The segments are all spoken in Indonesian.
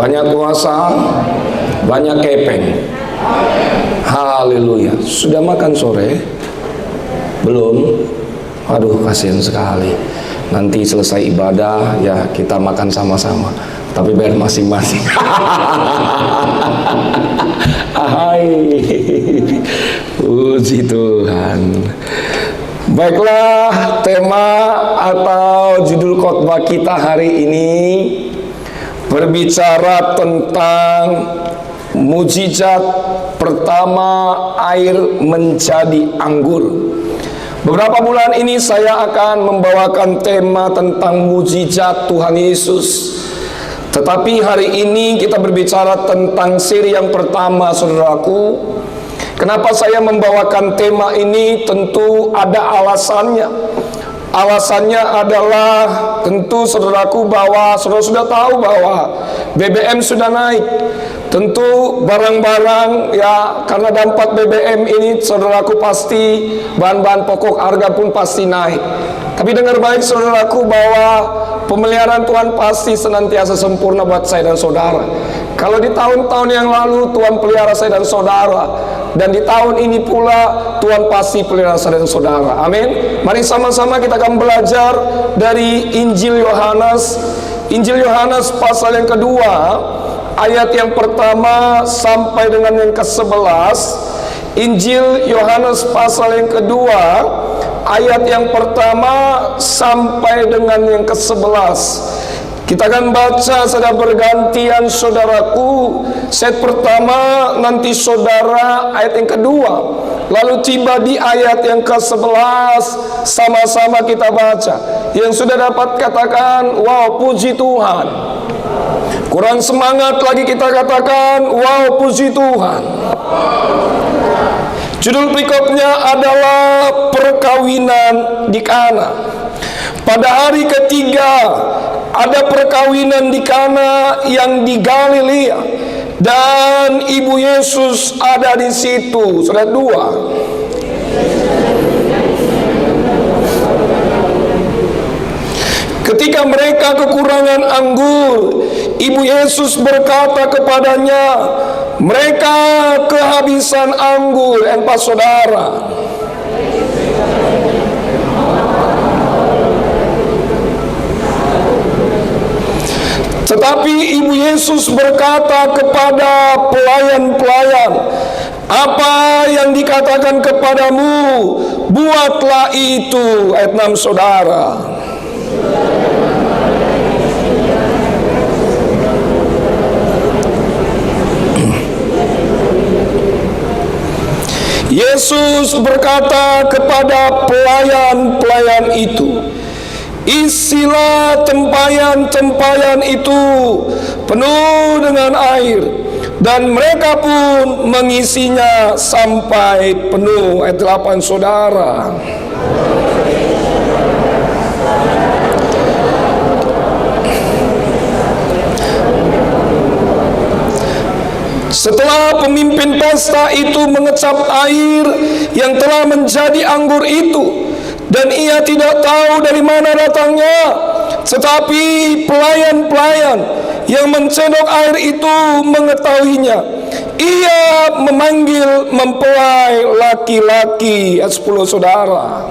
banyak kuasa, banyak kepeng. Haleluya. Sudah makan sore? Belum? Aduh, kasihan sekali. Nanti selesai ibadah ya kita makan sama-sama, tapi bayar masing-masing. Hai, puji Tuhan. Baiklah, tema atau judul khotbah kita hari ini berbicara tentang mujizat pertama air menjadi anggur. Beberapa bulan ini saya akan membawakan tema tentang mujizat Tuhan Yesus. Tetapi hari ini kita berbicara tentang seri yang pertama, saudaraku. Kenapa saya membawakan tema ini? Tentu ada alasannya. Alasannya adalah tentu saudaraku bahwa saudara sudah tahu bahwa BBM sudah naik. Tentu barang-barang ya, karena dampak BBM ini saudaraku pasti bahan-bahan pokok harga pun pasti naik. Tapi dengar baik saudaraku bahwa pemeliharaan Tuhan pasti senantiasa sempurna buat saya dan saudara. Kalau di tahun-tahun yang lalu Tuhan pelihara saya dan saudara, dan di tahun ini pula Tuhan pasti pelihara saya dan saudara. Amin. Mari sama-sama kita akan belajar dari Injil Yohanes. Injil Yohanes pasal yang kedua, ayat yang pertama sampai dengan yang ke-11. Injil Yohanes pasal yang kedua, ayat yang pertama sampai dengan yang ke-11. Kita akan baca secara bergantian saudaraku. Set pertama, nanti saudara ayat yang kedua, lalu tiba di ayat yang ke-11, sama-sama kita baca. Yang sudah dapat katakan, wow puji Tuhan. Kurang semangat lagi kita katakan, wow puji Tuhan. Judul berikutnya adalah perkawinan di Kana. Pada hari ketiga ada perkawinan di Kana yang di Galilea, dan ibu Yesus ada di situ. Surat 2. Ketika mereka kekurangan anggur, ibu Yesus berkata kepadanya, mereka kehabisan anggur. Empat saudara. Tetapi ibu Yesus berkata kepada pelayan-pelayan, apa yang dikatakan kepadamu, buatlah itu. Ayat 6 saudara. Yesus berkata kepada pelayan-pelayan itu, isilah tempayan-tempayan itu penuh dengan air. Dan mereka pun mengisinya sampai penuh. Ayat 8 saudara. Setelah pemimpin pesta itu mengecap air yang telah menjadi anggur itu, dan ia tidak tahu dari mana datangnya, tetapi pelayan-pelayan yang mencedok air itu mengetahuinya, ia memanggil mempelai laki-laki. Ayat 10 saudara.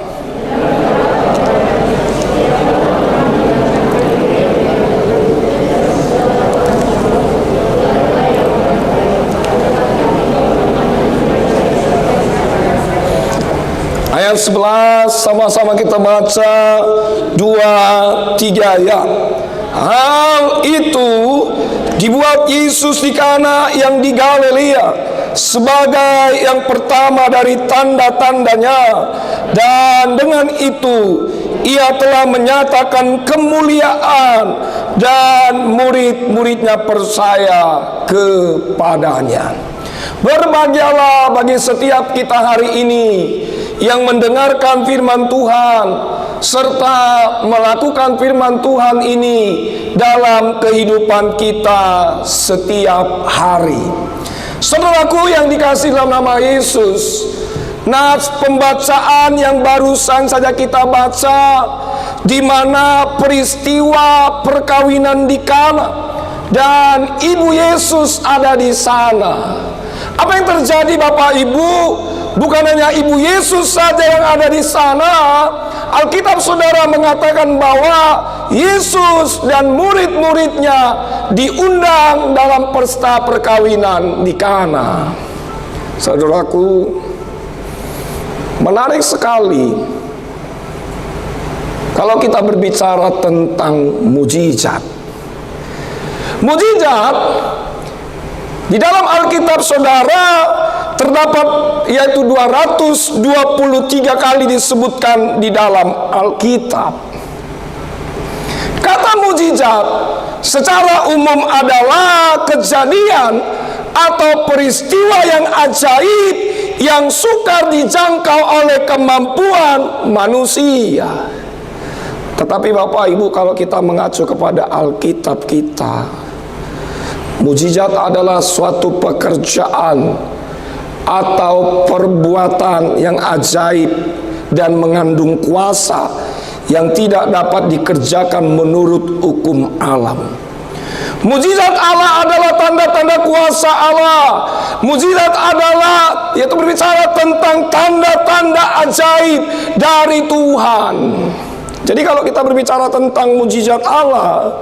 Ayat 11 sama-sama kita baca 2, 3 ya. Hal itu dibuat Yesus di Kana yang di Galilea sebagai yang pertama dari tanda-tandanya, dan dengan itu ia telah menyatakan kemuliaan, dan murid-muridnya percaya kepadanya. Berbahagialah bagi setiap kita hari ini yang mendengarkan firman Tuhan serta melakukan firman Tuhan ini dalam kehidupan kita setiap hari. Saudaraku yang dikasihi dalam nama Yesus, nas pembacaan yang barusan saja kita baca, di mana peristiwa perkawinan di Kana, dan Ibu Yesus ada di sana. Apa yang terjadi Bapak Ibu? Bukan hanya Ibu Yesus saja yang ada di sana. Alkitab saudara mengatakan bahwa Yesus dan murid-muridnya diundang dalam pesta perkawinan di Kana. Saudaraku, menarik sekali kalau kita berbicara tentang mujizat. Mujizat di dalam Alkitab saudara terdapat yaitu 223 kali disebutkan di dalam Alkitab. Kata mujizat secara umum adalah kejadian atau peristiwa yang ajaib yang sukar dijangkau oleh kemampuan manusia. Tetapi Bapak Ibu, kalau kita mengacu kepada Alkitab kita, mujizat adalah suatu pekerjaan atau perbuatan yang ajaib dan mengandung kuasa yang tidak dapat dikerjakan menurut hukum alam. Mujizat Allah adalah tanda-tanda kuasa Allah. Mujizat adalah yaitu berbicara tentang tanda-tanda ajaib dari Tuhan. Jadi kalau kita berbicara tentang mujizat Allah,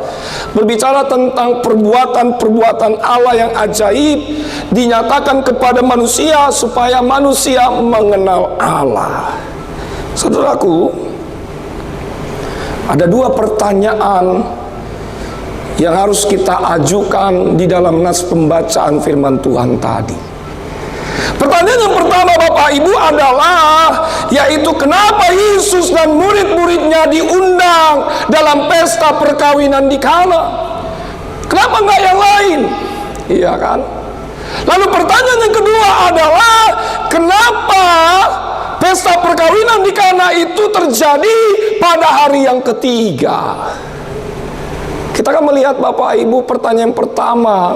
berbicara tentang perbuatan-perbuatan Allah yang ajaib dinyatakan kepada manusia supaya manusia mengenal Allah. Saudaraku, ada dua pertanyaan yang harus kita ajukan di dalam nas pembacaan firman Tuhan tadi. Pertanyaan yang pertama Bapak Ibu adalah yaitu kenapa Yesus dan murid-muridnya diundang dalam pesta perkawinan di Kana? Kenapa enggak yang lain? Iya kan? Lalu pertanyaan yang kedua adalah kenapa pesta perkawinan di Kana itu terjadi pada hari yang ketiga? Kita akan melihat Bapak Ibu pertanyaan pertama,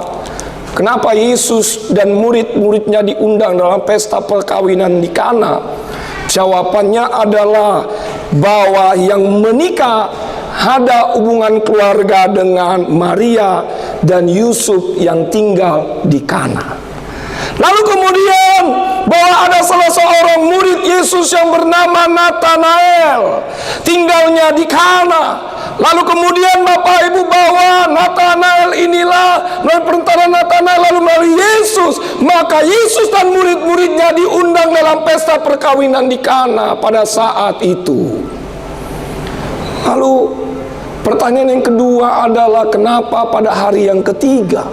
kenapa Yesus dan murid-muridnya diundang dalam pesta perkawinan di Kana? Jawabannya adalah bahwa yang menikah ada hubungan keluarga dengan Maria dan Yusuf yang tinggal di Kana. Lalu kemudian bahwa ada salah seorang murid Yesus yang bernama Natanael tinggalnya di Kana. Lalu kemudian Bapak Ibu bahwa Natanael inilah melalui perantara Natanael lalu melalui Yesus, maka Yesus dan murid-muridnya diundang dalam pesta perkawinan di Kana pada saat itu. Lalu pertanyaan yang kedua adalah kenapa pada hari yang ketiga?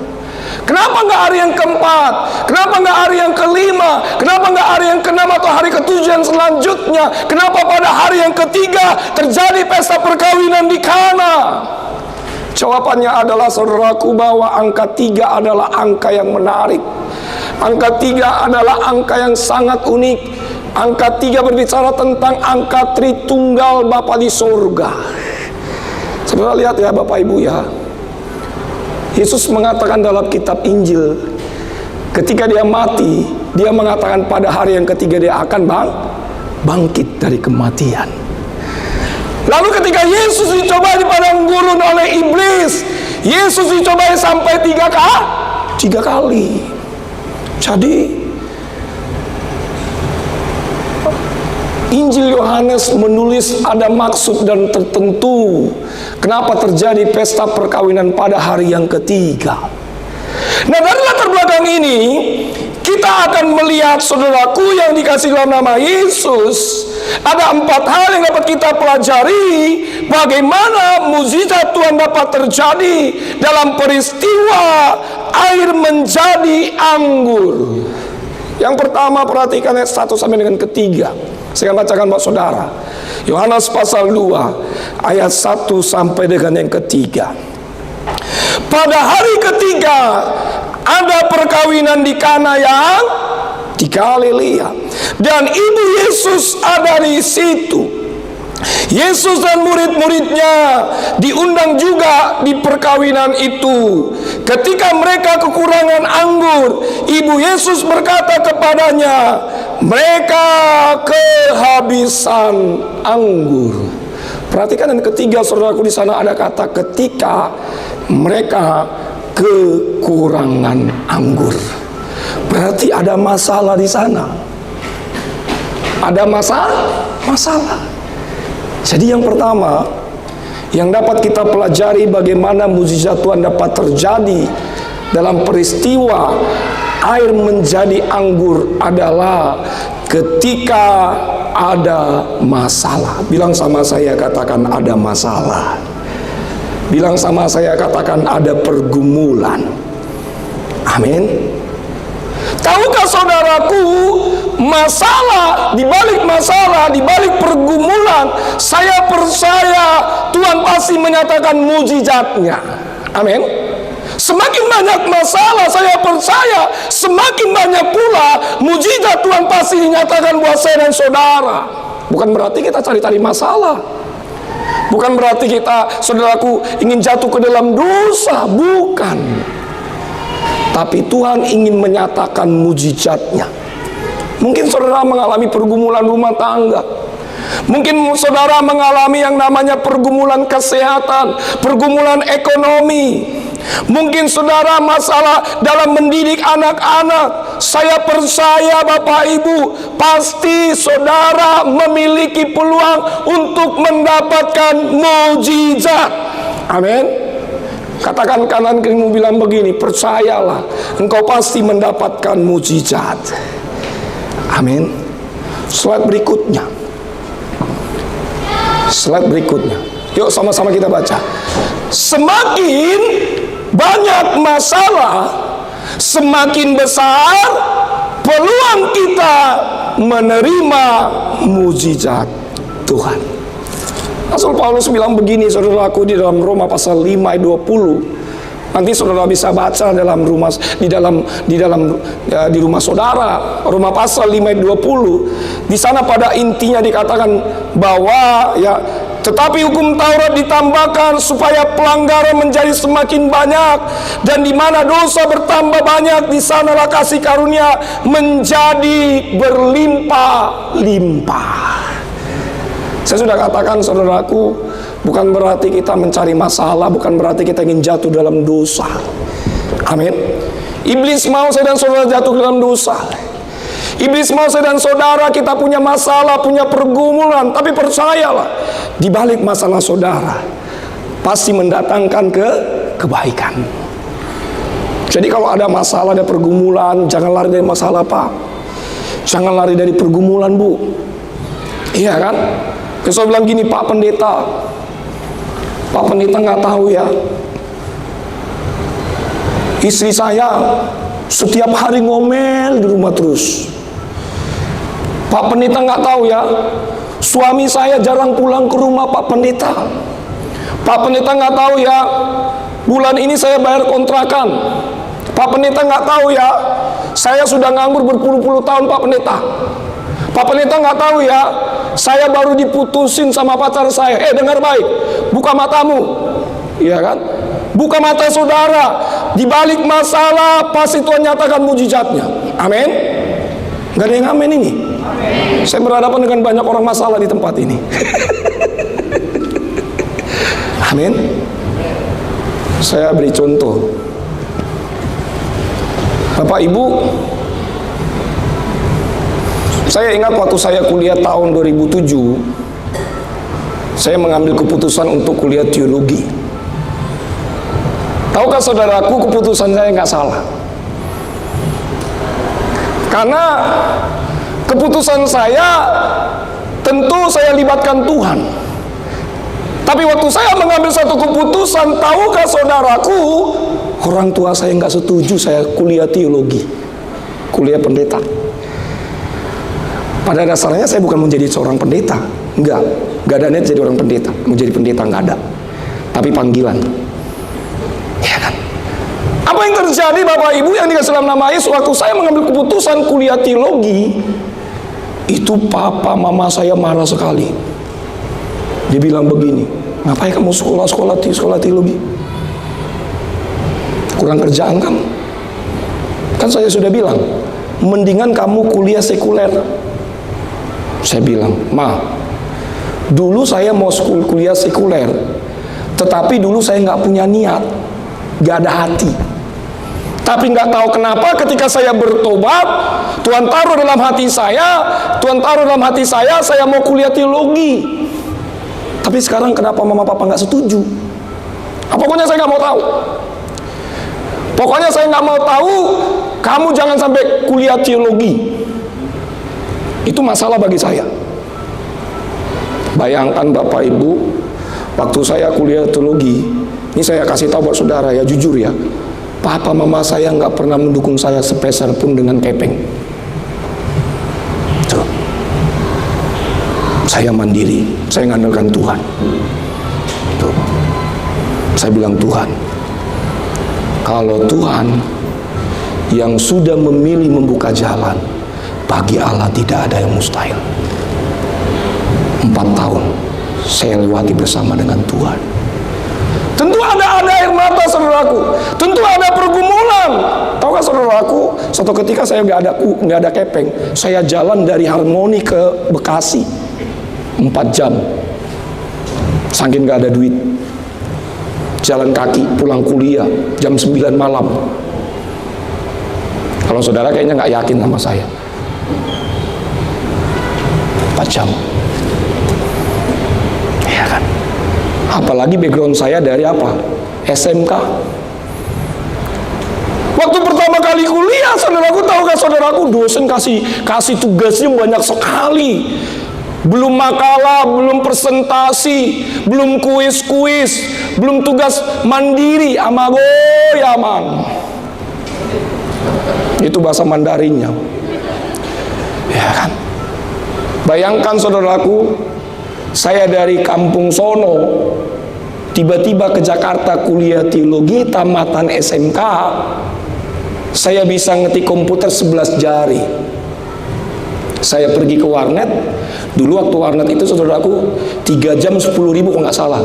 Kenapa nggak hari yang keempat? Kenapa nggak hari yang kelima? Kenapa nggak hari yang keenam atau hari ketujuh yang selanjutnya? Kenapa pada hari yang ketiga terjadi pesta perkawinan di Kana? Jawabannya adalah saudaraku bahwa angka 3 adalah angka yang menarik. Angka 3 adalah angka yang sangat unik. Angka 3 berbicara tentang angka Tritunggal Bapa di surga. Saudara lihat ya Bapak Ibu ya. Yesus mengatakan dalam kitab Injil, ketika dia mati, dia mengatakan pada hari yang ketiga dia akan bangkit dari kematian. Lalu ketika Yesus dicoba di padang gurun oleh iblis, Yesus dicoba sampai 3 kali. Jadi Injil Yohanes menulis ada maksud dan tertentu kenapa terjadi pesta perkawinan pada hari yang ketiga. Nah, dari latar belakang ini kita akan melihat saudaraku yang dikasih dalam nama Yesus, ada 4 hal yang dapat kita pelajari bagaimana mukjizat Tuhan dapat terjadi dalam peristiwa air menjadi anggur. Yang pertama, perhatikan ayat 1 sampai dengan ketiga. Saya akan bacakan buat saudara. Yohanes pasal 2 ayat 1 sampai dengan yang ketiga. Pada hari ketiga ada perkawinan di Kana yang di Galilea, dan ibu Yesus ada di situ. Yesus dan murid-muridnya diundang juga di perkawinan itu. Ketika mereka kekurangan anggur, ibu Yesus berkata kepadanya, mereka kehabisan anggur. Perhatikan yang ketiga saudaraku, di sana ada kata ketika mereka kekurangan anggur. Berarti ada masalah di sana. Ada masalah. Jadi yang pertama yang dapat kita pelajari bagaimana mukjizat Tuhan dapat terjadi dalam peristiwa air menjadi anggur adalah ketika ada masalah. Bilang sama saya, katakan ada masalah. Bilang sama saya, katakan ada pergumulan. Amin. Tahukah saudaraku, masalah, di balik pergumulan, saya percaya Tuhan pasti menyatakan mukjizatnya. Amin. Semakin banyak masalah, saya percaya semakin banyak pula mukjizat Tuhan pasti dinyatakan buat saya dan saudara. Bukan berarti kita cari-cari masalah. Bukan berarti kita, saudaraku, ingin jatuh ke dalam dosa. Bukan. Tapi Tuhan ingin menyatakan mukjizatnya. Mungkin saudara mengalami pergumulan rumah tangga. Mungkin saudara mengalami yang namanya pergumulan kesehatan, pergumulan ekonomi. Mungkin saudara masalah dalam mendidik anak-anak. Saya percaya Bapak Ibu, pasti saudara memiliki peluang untuk mendapatkan mukjizat. Amin. Katakan kanan kirimu, bilang begini, percayalah, engkau pasti mendapatkan mukjizat. Amin. Slide berikutnya. Yuk sama-sama kita baca. Semakin banyak masalah, semakin besar peluang kita menerima mukjizat Tuhan. Rasul Paulus bilang begini, saudaraku, di dalam Roma pasal 5 ayat 20. Nanti saudara bisa baca di rumah saudara. Roma pasal 5 ayat 20. Di sana pada intinya dikatakan bahwa tetapi hukum Taurat ditambahkan supaya pelanggaran menjadi semakin banyak, dan di mana dosa bertambah banyak, di sanalah kasih karunia menjadi berlimpah-limpah. Saya sudah katakan, saudaraku, bukan berarti kita mencari masalah, bukan berarti kita ingin jatuh dalam dosa. Amin. Iblis mau saya dan saudara jatuh dalam dosa. Iblis mau saya dan saudara kita punya masalah, punya pergumulan. Tapi percayalah, di balik masalah saudara pasti mendatangkan kebaikan. Jadi kalau ada masalah, ada pergumulan, jangan lari dari masalah, Pak. Jangan lari dari pergumulan, Bu. Iya kan? Saya bilang gini, Pak Pendeta nggak tahu ya, istri saya setiap hari ngomel di rumah terus. Pak Pendeta nggak tahu ya, suami saya jarang pulang ke rumah, Pak Pendeta. Pak Pendeta nggak tahu ya, bulan ini saya bayar kontrakan. Pak Pendeta nggak tahu ya, saya sudah nganggur berpuluh-puluh tahun, Pak Pendeta. Pak Pendeta nggak tahu ya, saya baru diputusin sama pacar saya. Dengar baik, buka matamu, iya kan? Buka mata saudara. Di balik masalah pasti Tuhan nyatakan mukjizatnya. Amin. Gak ada yang amin ini. Amin. Saya berhadapan dengan banyak orang masalah di tempat ini. Amin. Saya beri contoh. Bapak Ibu, saya ingat waktu saya kuliah tahun 2007, saya mengambil keputusan untuk kuliah teologi. Tahukah saudaraku, keputusan saya nggak salah. Karena keputusan saya, tentu saya libatkan Tuhan. Tapi waktu saya mengambil satu keputusan, tahukah saudaraku, orang tua saya nggak setuju saya kuliah teologi, kuliah pendeta. Pada dasarnya saya bukan menjadi seorang pendeta, enggak ada niat jadi orang pendeta, menjadi pendeta enggak ada, tapi panggilan, ya kan? Apa yang terjadi Bapak Ibu yang dikasih dalam nama Yesus, waktu saya mengambil keputusan kuliah teologi, itu papa mama saya marah sekali. Dia bilang begini, ngapain kamu sekolah teologi? Kurang kerjaan kamu? Kan saya sudah bilang, mendingan kamu kuliah sekuler. Saya bilang, Ma, dulu saya mau kuliah sekuler, tetapi dulu saya nggak punya niat. gak ada hati. Tapi nggak tahu kenapa ketika saya bertobat, Tuhan taruh dalam hati saya mau kuliah teologi. Tapi sekarang kenapa mama papa nggak setuju? Pokoknya saya nggak mau tahu. Pokoknya saya nggak mau tahu. Kamu jangan sampai kuliah teologi. Itu masalah bagi saya. Bayangkan Bapak Ibu, waktu saya kuliah teologi, ini saya kasih tahu buat saudara ya, jujur ya, papa mama saya nggak pernah mendukung saya sepeser pun dengan kepeng. Tuh. Saya mandiri, saya ngandalkan Tuhan. Tuh. Saya bilang, Tuhan, kalau Tuhan yang sudah memilih membuka jalan, bagi Allah tidak ada yang mustahil. 4 tahun saya lewati bersama dengan Tuhan. Tentu ada air mata, saudaraku. Tentu ada pergumulan. Tahukah saudaraku, suatu ketika saya nggak ada kepeng, saya jalan dari Harmoni ke Bekasi 4 jam, saking nggak ada duit. Jalan kaki pulang kuliah jam 9 malam. Kalau saudara kayaknya nggak yakin sama saya. 4 jam. Ya kan? Apalagi background saya dari apa? SMK. Waktu pertama kali kuliah, saudaraku, tahukah saudaraku, dosen kasih tugasnya banyak sekali. Belum makalah, belum presentasi, belum kuis-kuis, belum tugas mandiri, amagoyaman. Itu bahasa Mandarinnya. Ya kan? Bayangkan saudaraku, saya dari kampung sono tiba-tiba ke Jakarta kuliah teologi, tamatan SMK. Saya bisa ngetik komputer 11 jari. Saya pergi ke warnet. Dulu waktu warnet itu saudaraku 3 jam 10.000 kalau nggak salah,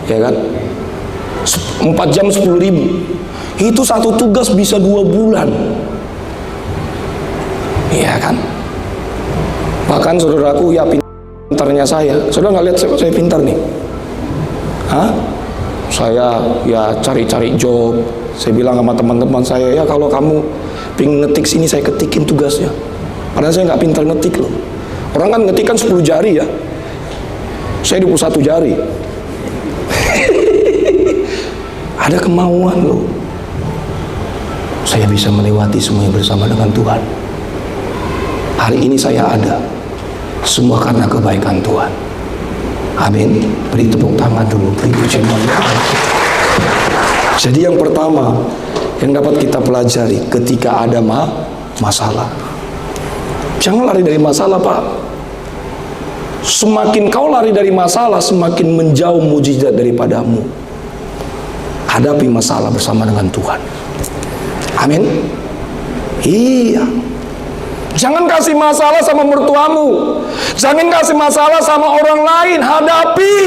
ya kan? 4 jam 10.000. Itu satu tugas bisa 2 bulan. Iya kan? Bahkan saudaraku, ya pintarnya saya. Saudara nggak lihat saya pintar nih? Hah? Saya ya cari-cari job. Saya bilang sama teman-teman saya, ya kalau kamu pengen ngetik sini, saya ketikin tugasnya. Padahal saya nggak pintar ngetik loh. Orang kan ngetik kan 10 jari ya. Saya 21 jari. Ada kemauan loh. Saya bisa melewati semuanya bersama dengan Tuhan. Hari ini saya ada, semua karena kebaikan Tuhan. Amin. Beri tepuk tangan dulu, beri pujian bagi Allah. Jadi yang pertama yang dapat kita pelajari ketika ada masalah, jangan lari dari masalah, Pak. Semakin kau lari dari masalah, semakin menjauh mujizat daripadamu. Hadapi masalah bersama dengan Tuhan. Amin. Iya. Jangan kasih masalah sama mertuamu. Jangan kasih masalah sama orang lain. Hadapi.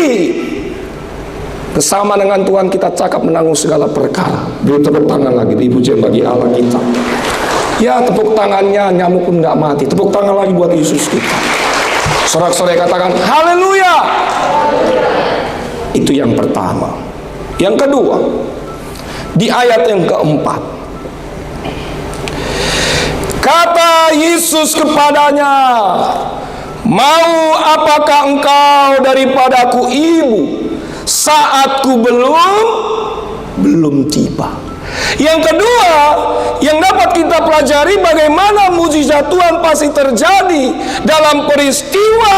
Bersama dengan Tuhan kita cakap menanggung segala perkara. Beri tepuk tangan lagi, beri pujian bagi Allah kita. Ya, tepuk tangannya nyamuk pun nggak mati. Tepuk tangan lagi buat Yesus kita. Sorak-sorai katakan haleluya. Itu yang pertama. Yang kedua, di ayat yang keempat, kata Yesus kepadanya, mau apakah engkau daripadaku, ibu, saatku belum tiba. Yang kedua, yang dapat kita pelajari bagaimana mujizat Tuhan pasti terjadi dalam peristiwa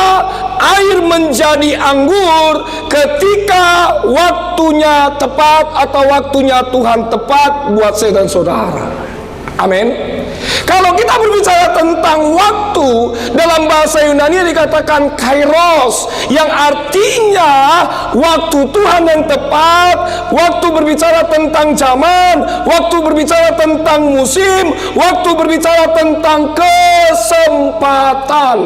air menjadi anggur ketika waktunya tepat atau waktunya Tuhan tepat buat saya dan saudara. Amin. Kalau kita berbicara tentang waktu, dalam bahasa Yunani dikatakan kairos, yang artinya waktu Tuhan yang tepat, waktu berbicara tentang zaman, waktu berbicara tentang musim, waktu berbicara tentang kesempatan.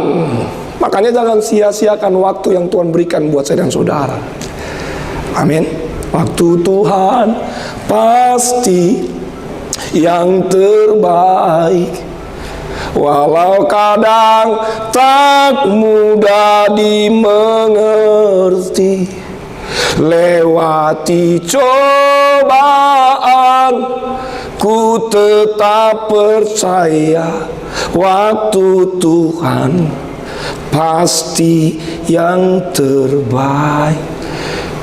Makanya jangan sia-siakan waktu yang Tuhan berikan buat saya dan saudara. Amin. Waktu Tuhan pasti yang terbaik, walau kadang tak mudah dimengerti. lewati cobaan, ku tetap percaya waktu Tuhan pasti yang terbaik.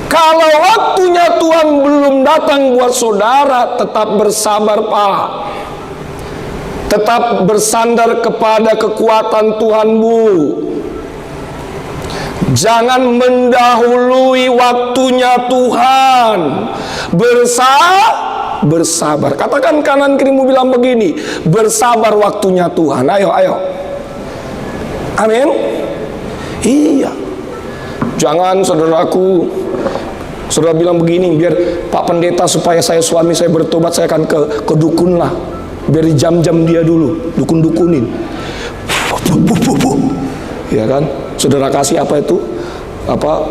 Kalau waktunya Tuhan belum datang buat saudara, tetap bersabar, Pak. Tetap bersandar kepada kekuatan Tuhan, Bu. Jangan mendahului waktunya Tuhan. Bersabar. Katakan kanan kirimu, bilang begini, bersabar waktunya Tuhan. Ayo. Amin. Iya. Jangan saudaraku, saudara bilang begini, biar Pak Pendeta supaya suami saya bertobat, saya akan ke dukun lah. Biar jam-jam dia dulu, dukun-dukunin. Ya kan? Saudara kasih apa itu?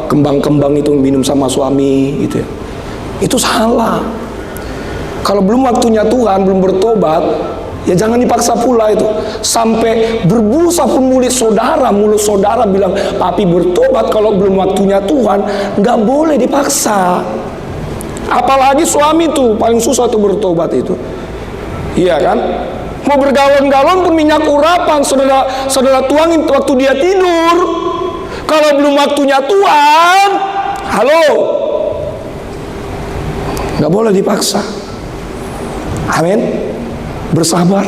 Kembang-kembang itu minum sama suami gitu ya. Itu salah. Kalau belum waktunya Tuhan, belum bertobat, ya jangan dipaksa pula itu. Sampai berbusa pun mulut saudara bilang, "Papi bertobat." Kalau belum waktunya Tuhan, nggak boleh dipaksa. Apalagi suami tuh paling susah tuh bertobat itu. Iya kan? Mau bergalon-galon pun minyak urapan saudara tuangin waktu dia tidur. Kalau belum waktunya Tuhan, halo, nggak boleh dipaksa. Amin. Bersabar,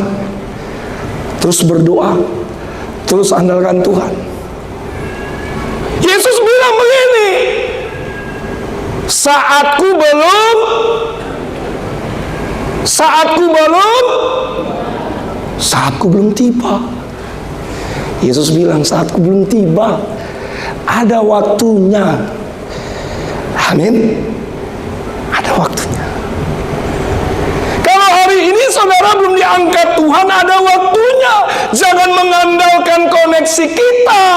terus berdoa, terus andalkan Tuhan. Yesus bilang begini, saatku belum tiba. Yesus bilang, saatku belum tiba, ada waktunya. Amin. Ada waktunya. Kalau hari ini saudara belum diangkat Tuhan, ada waktunya. Jangan mengandalkan koneksi kita,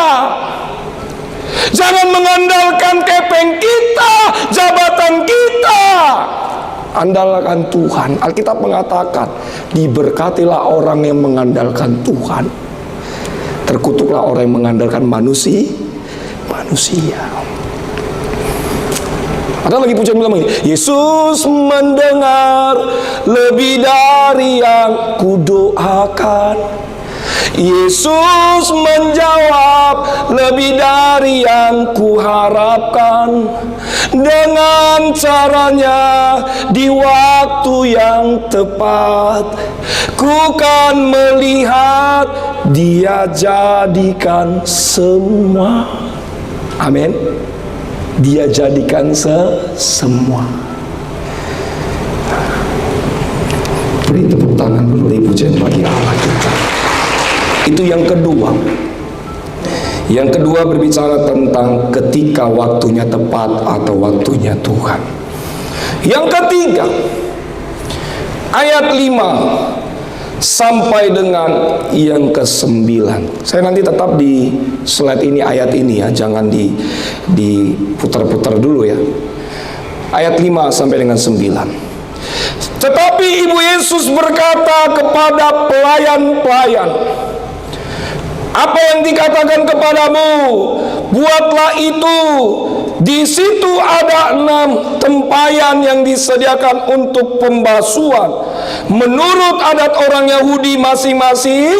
jangan mengandalkan kepeng kita, jabatan kita. Andalkan Tuhan. Alkitab mengatakan, diberkatilah orang yang mengandalkan Tuhan, terkutuklah orang yang mengandalkan manusia. Ada lagi pujian bilang begini, Yesus mendengar lebih dari yang kudoakan. Yesus menjawab lebih dari yang kuharapkan. Dengan caranya di waktu yang tepat, ku kan melihat Dia jadikan semua. Amin. Dia jadikan semua. Beri tepuk tangan, beri pujian bagi Allah kita. Itu yang kedua. Yang kedua berbicara tentang ketika waktunya tepat atau waktunya Tuhan. Yang ketiga, ayat 5 sampai dengan yang ke-9. Saya nanti tetap di slide ini, ayat ini ya, jangan diputar-putar dulu ya. Ayat 5 sampai dengan 9. Tetapi Ibu Yesus berkata kepada pelayan-pelayan, apa yang dikatakan kepadamu, buatlah itu. Di situ ada 6 tempayan yang disediakan untuk pembasuhan. Menurut adat orang Yahudi masing-masing,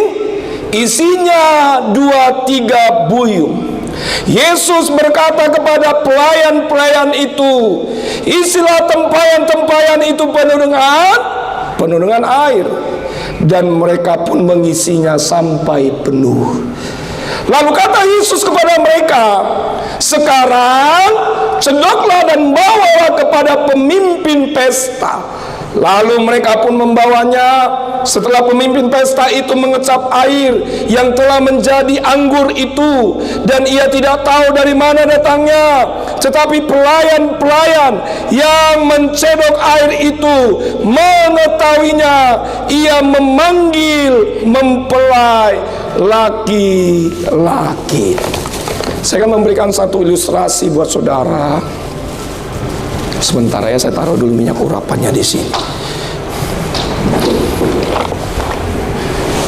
isinya 2-3 buyung. Yesus berkata kepada pelayan-pelayan itu, isilah tempayan-tempayan itu penuh dengan air. Dan mereka pun mengisinya sampai penuh. Lalu kata Yesus kepada mereka, sekarang cedoklah dan bawalah kepada pemimpin pesta. Lalu mereka pun membawanya. Setelah pemimpin pesta itu mengecap air yang telah menjadi anggur itu, dan ia tidak tahu dari mana datangnya. Tetapi pelayan-pelayan yang mencedok air itu mengetahuinya. Ia memanggil mempelai laki-laki. Saya akan memberikan satu ilustrasi buat saudara. Sebentar ya, saya taruh dulu minyak urapannya di sini.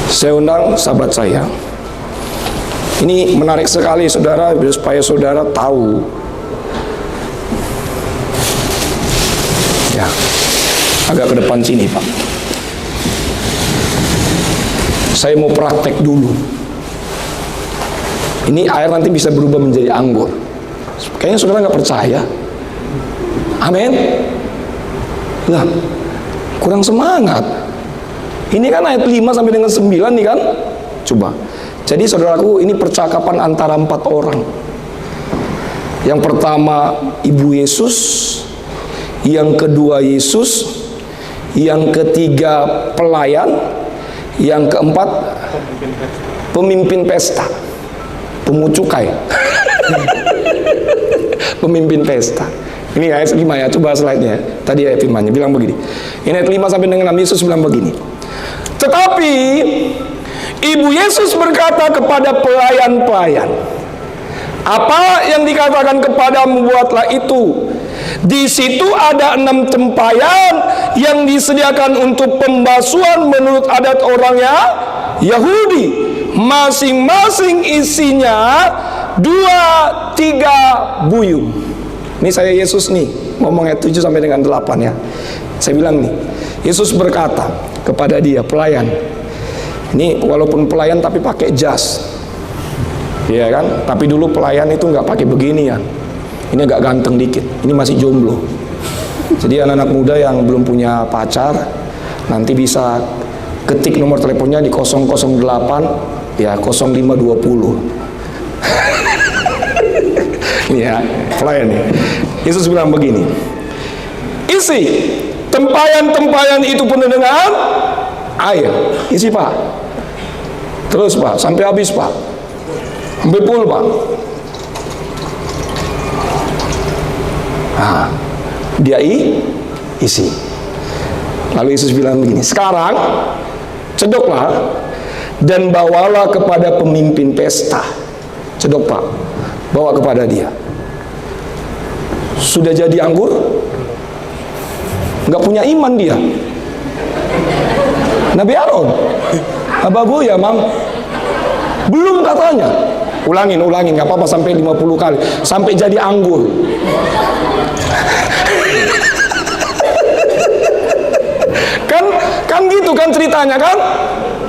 Saya undang sahabat saya. Ini menarik sekali saudara, supaya saudara tahu. Agak ke depan sini, Pak. Saya mau praktek dulu. Ini air nanti bisa berubah menjadi anggur. Kayaknya saudara nggak percaya. Amin. Lah, kurang semangat. Ini kan ayat 5 sampai dengan 9 nih kan. Coba. Jadi saudaraku, ini percakapan antara 4 orang. Yang pertama Ibu Yesus, yang kedua Yesus, yang ketiga pelayan, yang keempat pemimpin pesta, pungut cukai. Pemimpin pesta. Ini ayat 5 ya, coba slide-nya. Tadi ayat 5-nya bilang begini. Ini ayat 5 sampai dengan 6, Yesus bilang begini. Tetapi Ibu Yesus berkata kepada pelayan-pelayan, apa yang dikatakan kepadamu buatlah itu. Di situ ada 6 tempayan yang disediakan untuk pembasuhan menurut adat orangnya Yahudi. Masing-masing isinya 2-3 buyung. Ini saya Yesus nih, ngomong ayat 7 sampai dengan 8 ya. Saya bilang nih, Yesus berkata kepada dia, pelayan. Ini walaupun pelayan tapi pakai jas. Iya kan? Tapi dulu pelayan itu nggak pakai beginian. Ini agak ganteng dikit. Ini masih jomblo. Jadi anak-anak muda yang belum punya pacar nanti bisa ketik nomor teleponnya di 008 ya 0520. Ini ya, pelayan nih. Yesus bilang begini. Isi tempayan-tempayan itu penuh dengan air. Isi, Pak. Terus, Pak, sampai habis, Pak. Sampai full, Pak. Nah, dia isi. Lalu Yesus bilang begini, sekarang cedoklah dan bawalah kepada pemimpin pesta. Cedok, Pak, bawa kepada dia. Sudah jadi anggur? Nggak punya iman dia. Nabi Aaron, abago ya, Mam. Belum katanya. Ulangin, nggak apa-apa sampai 50 kali, sampai jadi anggur. kan gitu kan ceritanya kan?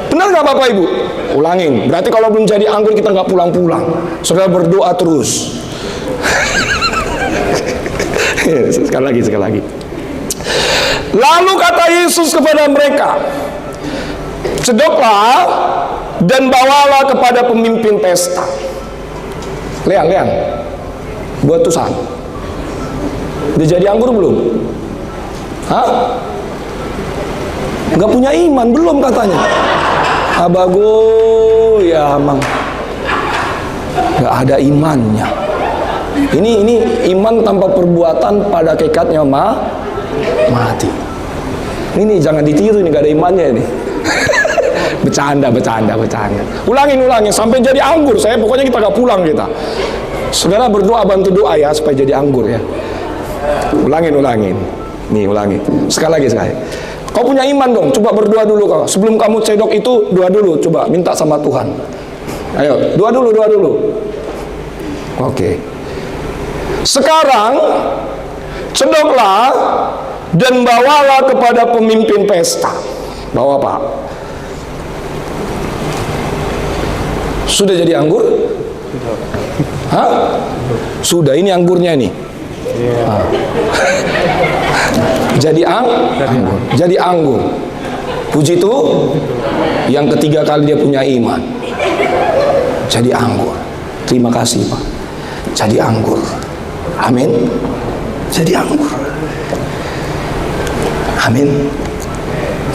Benar nggak Bapak Ibu? Ulangin. Berarti kalau belum jadi anggur kita nggak pulang-pulang. Saudara berdoa terus. Sekali lagi. Lalu kata Yesus kepada mereka, cedoklah dan bawalah kepada pemimpin pesta. Lian, buat tusan. Udah jadi anggur belum? Hah? Nggak punya iman belum katanya. Abago ya, Mang. Nggak ada imannya. Ini iman tanpa perbuatan pada kekatnya mati. Ini jangan ditiru, ini nggak ada imannya ini. Bercanda. Ulangin sampai jadi anggur. Pokoknya kita nggak pulang kita. Saudara berdoa, bantu doa ya supaya jadi anggur ya. Ulangin. Nih ulangin. Sekali lagi. Kau punya iman dong. Coba berdoa dulu kau. Sebelum kamu cedok itu doa dulu. Coba minta sama Tuhan. Ayo doa dulu. Oke. Sekarang cedoklah dan bawalah kepada pemimpin pesta. Bawa, Pak. Sudah jadi anggur? Hah? Sudah, ini anggurnya ini. Jadi anggur. Puji Tuhan. Yang ketiga kali dia punya iman. Jadi anggur. Terima kasih, Pak. Jadi anggur. Amin. Jadi anggur. Amin.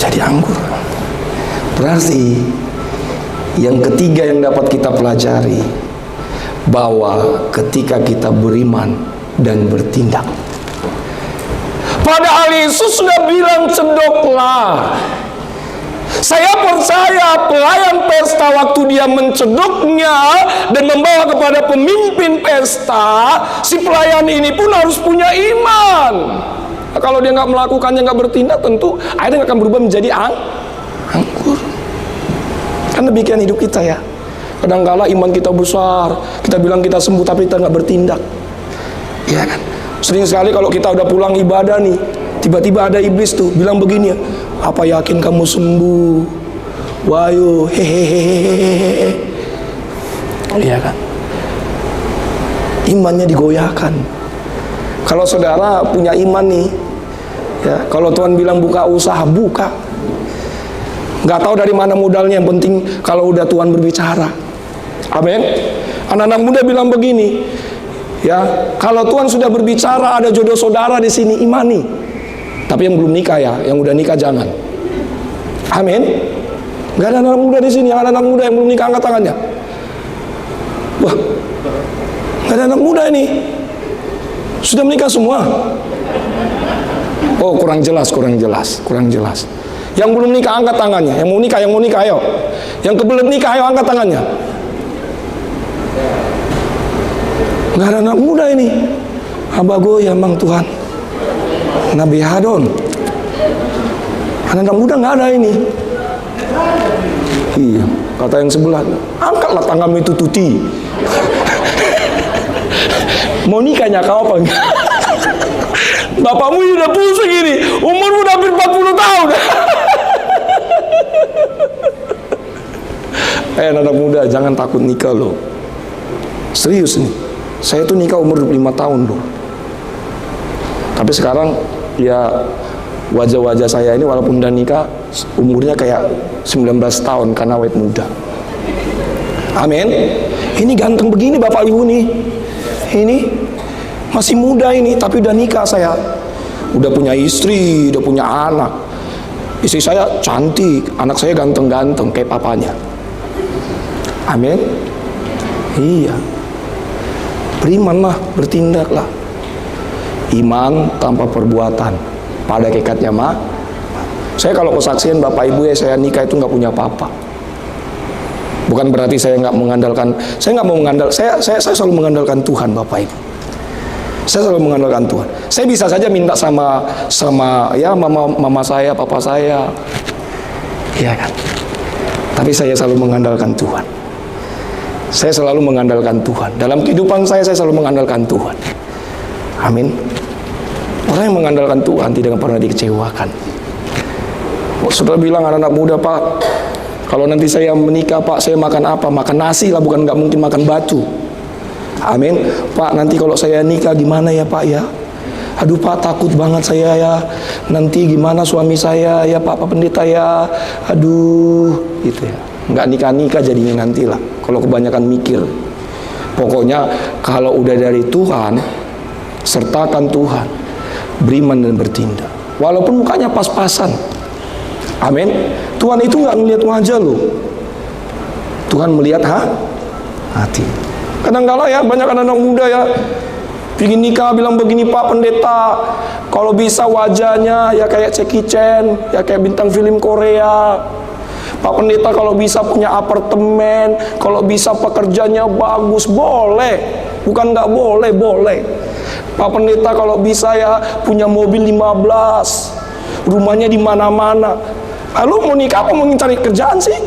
Jadi anggur. Berarti yang ketiga yang dapat kita pelajari, bahwa ketika kita beriman dan bertindak, padahal Yesus sudah bilang cedoklah. Saya percaya pelayan pesta waktu dia mencedoknya dan membawa kepada pemimpin pesta, si pelayan ini pun harus punya iman. Nah, kalau dia nggak melakukannya, nggak bertindak, tentu akhirnya akan berubah menjadi anggur. Kan demikian hidup kita ya. Kadangkala iman kita besar, kita bilang kita sembuh tapi kita nggak bertindak. Ya kan? Sering sekali kalau kita udah pulang ibadah nih, Tiba-tiba ada iblis tuh bilang begini, apa yakin kamu sembuh? Wahyu, hehehehe. Iya kan? Imannya digoyahkan. Kalau saudara punya iman nih, ya, kalau Tuhan bilang buka usaha, buka. Nggak tahu dari mana modalnya, yang penting kalau udah Tuhan berbicara. Amin. Anak-anak muda bilang begini, ya, kalau Tuhan sudah berbicara, ada jodoh saudara di sini, imani. Tapi yang belum nikah ya, yang udah nikah jangan. Amin. Nggak ada anak muda di sini, yang ada anak muda yang belum nikah angkat tangannya. Wah, nggak ada anak muda ini. Sudah menikah semua. Oh, kurang jelas. Yang belum nikah angkat tangannya. Yang mau nikah ayo. Yang kebelet nikah ayo angkat tangannya. Nggak ada anak muda ini. Abago ya mang Tuhan. Nabi Hadon. Anak muda nggak ada ini. Iya, kata yang sebelah, angkatlah tanganmu itu Tuti. Mau nikahnya kau apa enggak? Bapakmu udah pusing ini, umurmu udah hampir 40 tahun. Anak muda, jangan takut nikah loh. Serius nih, saya tuh nikah umur 25 tahun loh. Tapi sekarang ya wajah-wajah saya ini walaupun udah nikah umurnya kayak 19 tahun karena awet muda. Amin. Ini ganteng begini Bapak Ibu nih. Ini masih muda ini tapi udah nikah saya. Udah punya istri, udah punya anak. Istri saya cantik, anak saya ganteng-ganteng kayak papanya. Amin. Iya. Berimanlah, bertindaklah. Iman tanpa perbuatan pada kekatnya mah. Saya kalau kesaksian Bapak Ibu ya, saya nikah itu nggak punya apa-apa. Bukan berarti saya nggak mengandalkan, saya nggak mau mengandalkan, saya selalu mengandalkan Tuhan Bapak Ibu. Saya selalu mengandalkan Tuhan. Saya bisa saja minta sama ya mama saya, papa saya, ya kan. Tapi saya selalu mengandalkan Tuhan. Saya selalu mengandalkan Tuhan. Dalam kehidupan saya selalu mengandalkan Tuhan. Amin. Orang yang mengandalkan Tuhan tidak pernah dikecewakan. Saudara bilang anak-anak muda, Pak, kalau nanti saya menikah, Pak, saya makan apa? Makan nasi lah, bukan nggak mungkin makan batu. Amin. Pak, nanti kalau saya nikah gimana ya Pak ya? Aduh Pak, takut banget saya ya. Nanti gimana suami saya ya Pak Pendeta ya? Aduh, gitu ya. Nggak nikah-nikah jadinya nantilah. Kalau kebanyakan mikir. Pokoknya kalau udah dari Tuhan, sertakan Tuhan, beriman dan bertindak. Walaupun mukanya pas-pasan. Amin. Tuhan itu nggak melihat wajah loh. Tuhan melihat hati. Kadang-kala ya banyak anak-anak muda ya pingin nikah bilang begini, Pak Pendeta, kalau bisa wajahnya ya kayak Jackie Chan, ya kayak bintang film Korea. Pak Pendeta kalau bisa punya apartemen, kalau bisa pekerjaannya bagus, boleh. Bukan nggak boleh, boleh. Pak Pendeta kalau bisa ya punya mobil 15, rumahnya di mana-mana. Lalu mau nikah apa mau cari kerjaan sih?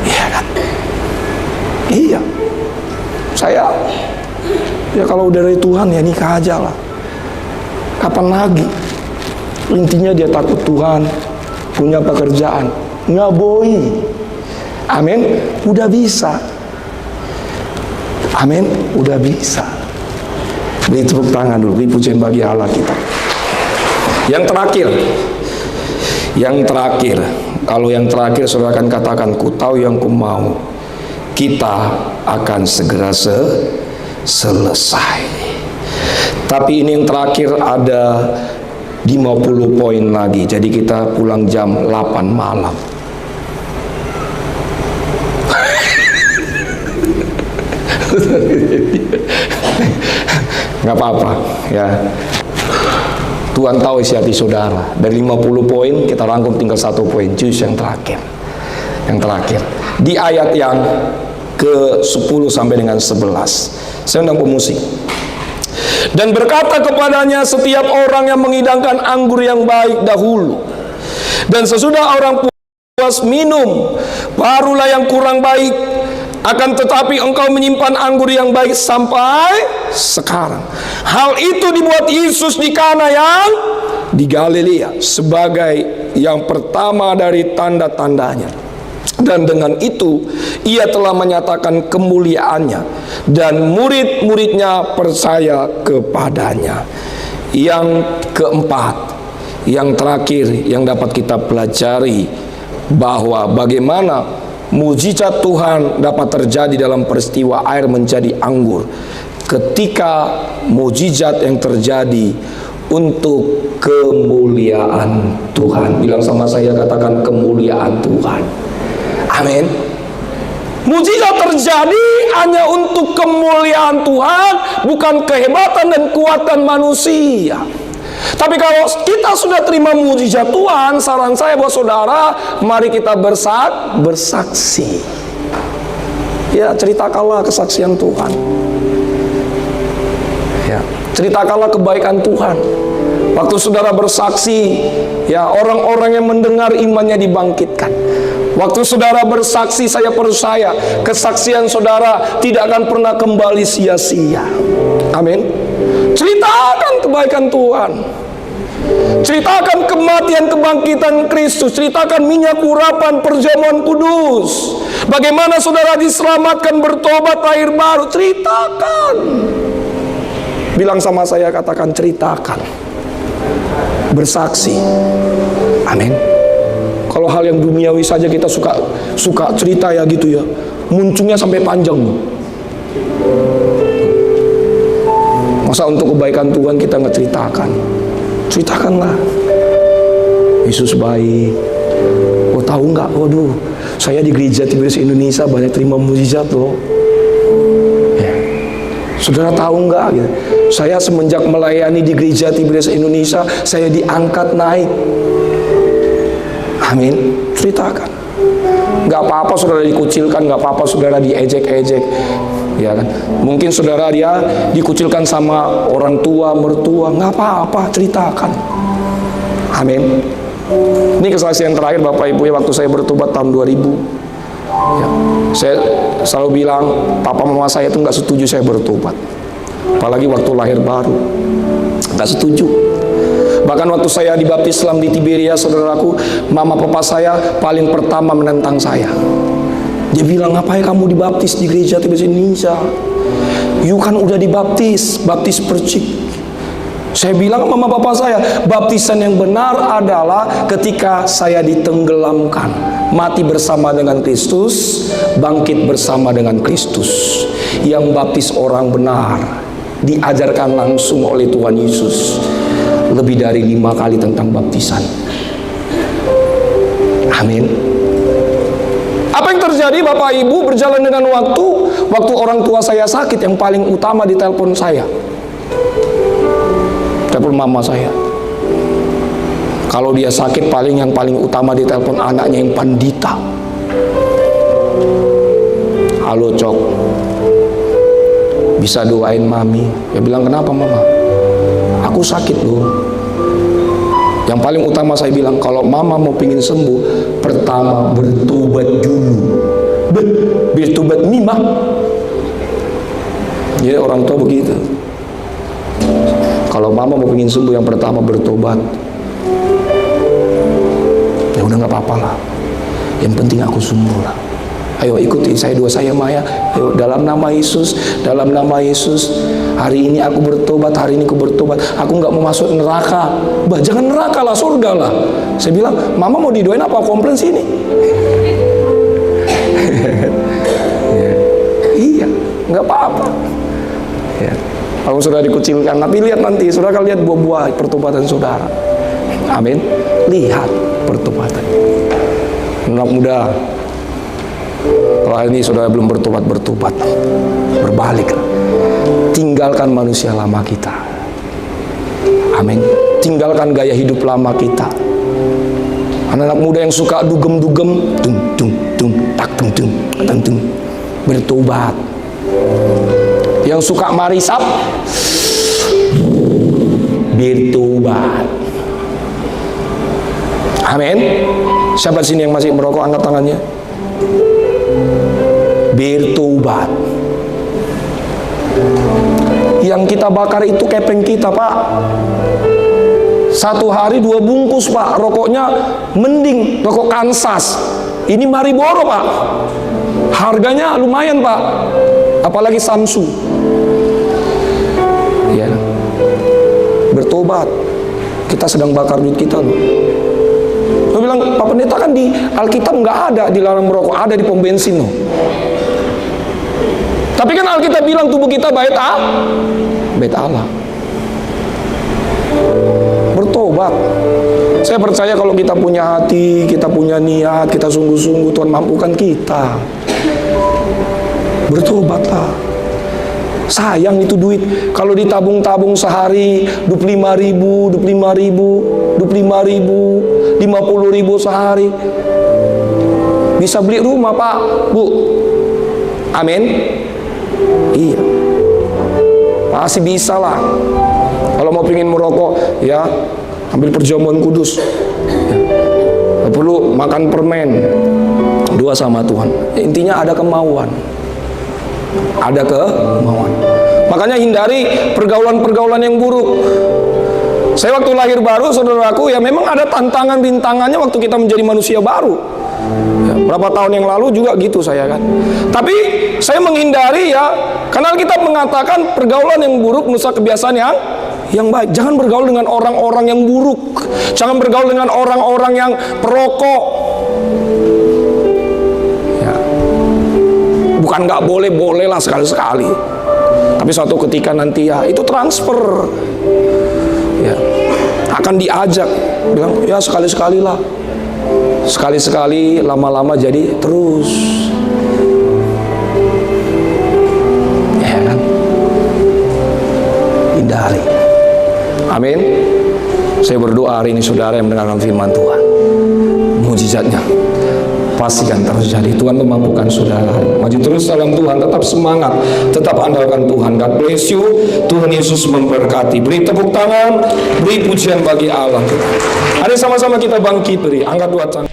Iya kan? Iya. Saya ya kalau udah dari Tuhan ya nikah aja lah. Kapan lagi? Intinya dia takut Tuhan, punya pekerjaan, ngaboi. Amin. Udah bisa. Amin. Udah bisa. Beri tepuk tangan dulu, beri pujian bagi Allah kita. Yang terakhir, kalau yang terakhir saudara akan katakan, ku tahu yang ku mau, kita akan segera selesai. Tapi ini yang terakhir ada 50 poin lagi, jadi kita pulang jam 8 malam. Nggak apa-apa ya. Tuhan tahu isi hati saudara. Dari 50 poin kita rangkum tinggal 1 poin, juz yang terakhir. Yang terakhir di ayat yang ke-10 sampai dengan 11. Saya undang pemusik. Dan berkata kepadanya, setiap orang yang mengidangkan anggur yang baik dahulu, dan sesudah orang puas minum, barulah yang kurang baik. Akan tetapi engkau menyimpan anggur yang baik sampai sekarang. Hal itu dibuat Yesus di Kana yang di Galilea sebagai yang pertama dari tanda-tandanya. Dan dengan itu ia telah menyatakan kemuliaannya, dan murid-muridnya percaya kepadanya. Yang keempat, yang terakhir yang dapat kita pelajari, bahwa bagaimana mujizat Tuhan dapat terjadi dalam peristiwa air menjadi anggur, ketika mujizat yang terjadi untuk kemuliaan Tuhan. Bilang sama saya, katakan kemuliaan Tuhan. Amin. Mujizat terjadi hanya untuk kemuliaan Tuhan, bukan kehebatan dan kekuatan manusia. Tapi kalau kita sudah terima mujizat Tuhan, saran saya buat saudara, mari kita bersaksi. Ya, ceritakanlah kesaksian Tuhan. Ya, ceritakanlah kebaikan Tuhan. Waktu saudara bersaksi, ya, orang-orang yang mendengar imannya dibangkitkan. Waktu saudara bersaksi, saya percaya kesaksian saudara tidak akan pernah kembali sia-sia. Amin. Ceritakan kebaikan Tuhan. Ceritakan kematian kebangkitan Kristus. Ceritakan minyak urapan perjamuan kudus. Bagaimana saudara diselamatkan, bertobat, lahir baru. Ceritakan. Bilang sama saya, katakan ceritakan. Bersaksi. Amin. Kalau hal yang duniawi saja kita suka cerita ya gitu ya. Muncungnya sampai panjang. Masa untuk kebaikan Tuhan kita nggak ceritakan? Ceritakanlah. Yesus baik. Oh, tahu nggak? Waduh, saya di gereja Tiberias Indonesia banyak terima mujizat loh. Ya. Saudara tahu nggak? Gitu. Saya semenjak melayani di gereja Tiberias Indonesia, saya diangkat naik. Amin. Ceritakan. Nggak apa-apa saudara dikucilkan, nggak apa-apa saudara diejek-ejek, ya kan? Mungkin saudara dia dikucilkan sama orang tua, mertua, nggak apa-apa, ceritakan. Amin. Ini kesaksian terakhir Bapak Ibu ya, waktu saya bertobat tahun 2000. Ya, saya selalu bilang, papa mama saya itu nggak setuju saya bertobat. Apalagi waktu lahir baru, nggak setuju. Bahkan waktu saya dibaptis Islam di Tiberias, saudaraku, mama papa saya paling pertama menentang saya. Dia bilang, ngapain kamu dibaptis di gereja Tiberias Indonesia? You kan udah dibaptis, baptis percik. Saya bilang mama papa saya, baptisan yang benar adalah ketika saya ditenggelamkan, mati bersama dengan Kristus, bangkit bersama dengan Kristus. Yang baptis orang benar diajarkan langsung oleh Tuhan Yesus. Lebih dari 5 kali tentang baptisan. Amin. Apa yang terjadi Bapak Ibu, berjalan dengan waktu orang tua saya sakit, yang paling utama di telepon saya, telepon mama saya. Kalau dia sakit, yang paling utama di telepon anaknya yang pandita. Halo Cok, bisa doain mami? Dia bilang, kenapa mama? Aku sakit loh. Yang paling utama saya bilang, kalau mama mau pingin sembuh, pertama bertobat dulu. Bertobat mimah. Ya, orang tua begitu. Kalau mama mau pingin sembuh, yang pertama bertobat. Ya udah, nggak apa-apa lah. Yang penting aku sembuh lah. Ayo ikuti saya, doa saya Maya. Ayo, dalam nama Yesus, dalam nama Yesus, hari ini aku bertobat, hari ini aku bertobat. Aku nggak mau masuk neraka. Bah, jangan neraka lah, surga lah. Saya bilang, mama mau didoain apa? Komplain sini. Ya. Iya, nggak apa-apa. Ya. Kalau saudara dikucilkan, tapi lihat nanti, saudara akan lihat buah-buah pertobatan saudara. Amin. Lihat pertobatan. Anak muda, kalau hari ini saudara belum bertobat, berbalik, tinggalkan manusia lama kita. Amin. Tinggalkan gaya hidup lama kita. Anak-anak muda yang suka dugem-dugem, bertobat. Yang suka marisap, bertobat. Amin. Siapa sini yang masih merokok, angkat tangannya. bertobat. Yang kita bakar itu kepeng kita, Pak. Satu hari 2 bungkus, Pak. Rokoknya mending rokok Kansas. Ini Marlboro, Pak. Harganya lumayan, Pak. Apalagi Samsu. Ya. Bertobat. Kita sedang bakar duit kita loh. Saya bilang, Pak Pendeta, kan di Alkitab nggak ada dilarang merokok, ada di pom bensin loh. Tapi kan Alkitab bilang tubuh kita bait Allah. Bertobat. Saya percaya kalau kita punya hati, kita punya niat, kita sungguh-sungguh, Tuhan mampukan kita. Bertobatlah. Sayang itu duit. Kalau ditabung-tabung sehari 25.000, 50.000 sehari, bisa beli rumah, Pak, Bu. Amin. Iya, pasti bisa lah. Kalau mau pengen merokok, ya ambil perjamuan kudus, ya. Perlu makan permen, doa sama Tuhan. Intinya ada kemauan. Makanya hindari pergaulan-pergaulan yang buruk. Saya waktu lahir baru, saudaraku, ya memang ada tantangan-rintangannya waktu kita menjadi manusia baru. Ya, berapa tahun yang lalu juga gitu saya kan. Tapi saya menghindari, ya, karena kita mengatakan pergaulan yang buruk merusak kebiasaan yang baik. Jangan bergaul dengan orang-orang yang buruk. Jangan bergaul dengan orang-orang yang perokok. Ya. Bukan nggak boleh, bolehlah sekali-sekali. Tapi suatu ketika nanti, ya, itu transfer. Ya. Akan diajak, bilang, ya sekali-sekali lah. Sekali-sekali, lama-lama jadi terus. Ya kan? Hindari. Amin. Saya berdoa hari ini saudara yang mendengarkan firman Tuhan, mujizatnya pastikan terjadi. Tuhan memampukan saudara. Maju terus dalam Tuhan, tetap semangat, tetap andalkan Tuhan. God bless you. Tuhan Yesus memberkati. Beri tepuk tangan, beri pujian bagi Allah. Hari sama-sama kita bangkit, beri angkat 2 tangan.